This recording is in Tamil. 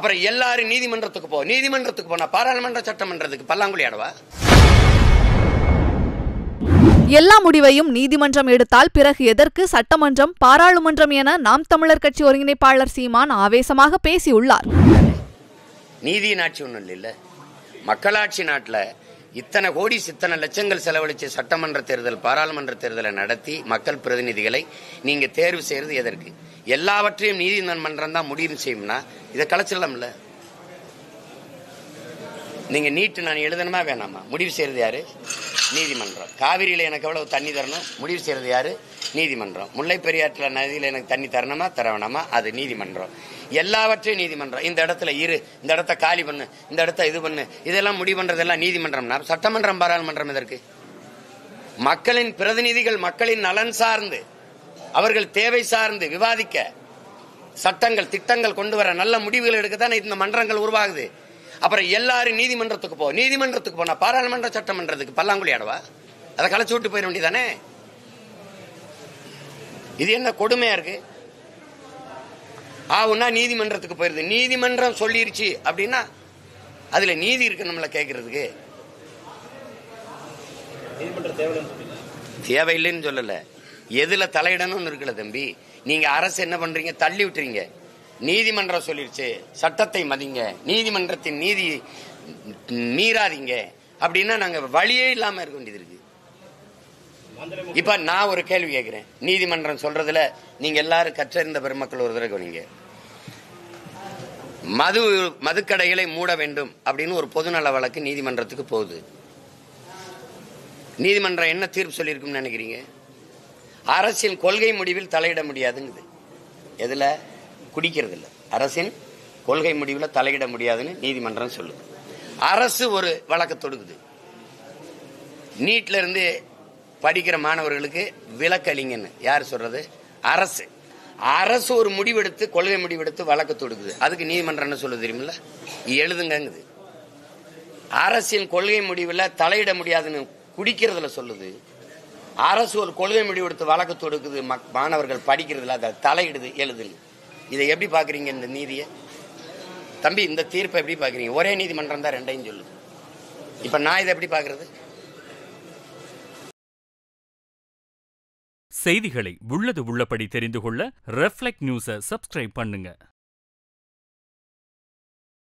அப்புறம் எல்லாரும் நீதிமன்றத்துக்கு போனா பாராளுமன்ற சட்டமன்றத்துக்கு பல்லாங்குழி ஆடவா? எல்லா முடிவையும் நீதிமன்றம் எடுத்தால் பிறகு எதற்கு சட்டமன்றம், பாராளுமன்றம் என நாம் தமிழர் கட்சி ஒருங்கிணைப்பாளர் சீமான் ஆவேசமாக பேசியுள்ளார். நீதியின் ஆட்சி ஒன்றும் இல்ல, மக்களாட்சி நாட்டில் இத்தனை கோடி இத்தனை லட்சங்கள் செலவழிச்சு சட்டமன்ற தேர்தல் பாராளுமன்ற தேர்தலை நடத்தி மக்கள் பிரதிநிதிகளை நீங்க தேர்வு செய்யறது எதற்கு? எல்லாவற்றையும் நீதிமன்றம் தான் முடிவு செய்யும்னா இதை கலைச்சிடலாம்ல. நீங்க நீட்டு நான் எழுதணுமா வேணாமா? முடிவு செய்யறது யாரு? நீதிமன்றம். காவிரியில எனக்கு எவ்வளவு தண்ணி தரணும்? முடிவு செய்யறது யாரு? நீதிமன்றம். முல்லை பெரியாற்றுல நதியில எனக்கு தண்ணி தரணுமா தர வேணாமா? அது நீதிமன்றம். எல்லாவற்றையும் நீதிமன்றம். இந்த இடத்துல இரு, இந்த இடத்த காலி பண்ணு, இந்த இடத்த இது பண்ணு, இதெல்லாம் முடிவு பண்றதெல்லாம் நீதிமன்றம்னா சட்டமன்றம் பாராளுமன்றம் எதற்கு? மக்களின் பிரதிநிதிகள் மக்களின் நலன் சார்ந்து அவர்கள் தேவை சார்ந்து விவாதிக்க சட்டங்கள் திட்டங்கள் கொண்டு வர நல்ல முடிவுகள் எடுக்கத்தானே இந்த மன்றங்கள் உருவாகுது. அப்புறம் எல்லாரும் நீதிமன்றத்துக்கு போனா பாராளுமன்ற சட்டமன்றத்துக்கு பல்லாங்குழி ஆடவா? அதை கலைச்சு விட்டு போயிட வேண்டியதானே? இது என்ன கொடுமையா இருக்கு? ஆவுன்னா நீதிமன்றத்துக்கு போயிருது. நீதிமன்றம் சொல்லிருச்சு அப்படின்னா அதுல நீதி இருக்கு நம்மள கேட்கறதுக்கு? தேவையில்லைன்னு சொல்லல, எதுல தலையிடணும்னு இருக்குல்ல தம்பி. நீங்க அரசு என்ன பண்றீங்க? தள்ளி விட்டுறீங்க. நீதிமன்றம் சொல்லிருச்சு, சட்டத்தை மதிங்க, நீதிமன்றத்தின் நீதி மீறாதீங்க அப்படின்னா நாங்க வழியே இல்லாம இருக்க வேண்டியது இருக்கு. இப்ப நான் ஒரு கேள்வி கேட்கிறேன். நீதிமன்றம் சொல்றதுல நீங்க எல்லாரும் கற்றறிந்த பெருமக்கள் ஒரு தடவை நீங்க மதுக்கடைகளை மூட வேண்டும் அப்படின்னு ஒரு பொதுநல வழக்கு நீதிமன்றத்துக்கு போகுது. நீதிமன்றம் என்ன தீர்ப்பு சொல்லியிருக்கும்னு நினைக்கிறீங்க? அரசின் கொள்கை முடிவில் தலையிட முடியாதுங்குது. எதுல? குடிக்கிறது இல்ல. அரசின் கொள்கை முடிவில் தலையிட முடியாதுன்னு நீதிமன்றம் சொல்லுது. அரசு ஒரு வழக்கு தொடுக்குது. நீட்ல இருந்து படிக்கிற மாணவர்களுக்கு விலக்கு அளிங்கன்னு யார் சொல்றது? அரசு. அரசு ஒரு முடிவெடுத்து கொள்கை முடிவெடுத்து வழக்கு தொடுக்குது. அதுக்கு நீதிமன்றம் என்ன சொல்லுது தெரியுமில்ல? எழுதுங்குது. அரசின் கொள்கை முடிவில் தலையிட முடியாதுன்னு குடிக்கிறதுல சொல்லுது. அரசு ஒரு கொள்கை முடிவெடுத்து வழக்கு தொடுக்குது, மாணவர்கள் படிக்கிறதுல அதை தலையிடுது, எழுதுன்னு. இதை எப்படி பாக்குறீங்க இந்த நீதியை தம்பி? இந்த தீர்ப்பை எப்படி பாக்குறீங்க? ஒரே நீதிமன்றம் தான் ரெண்டையும் சொல்லுது. இப்ப நான் இதை எப்படி பாக்குறது? செய்திகளை உள்ளது உள்ளபடி தெரிந்து கொள்ள ரெஃப்ளெக்ட் நியூஸை சப்ஸ்கிரைப் பண்ணுங்க.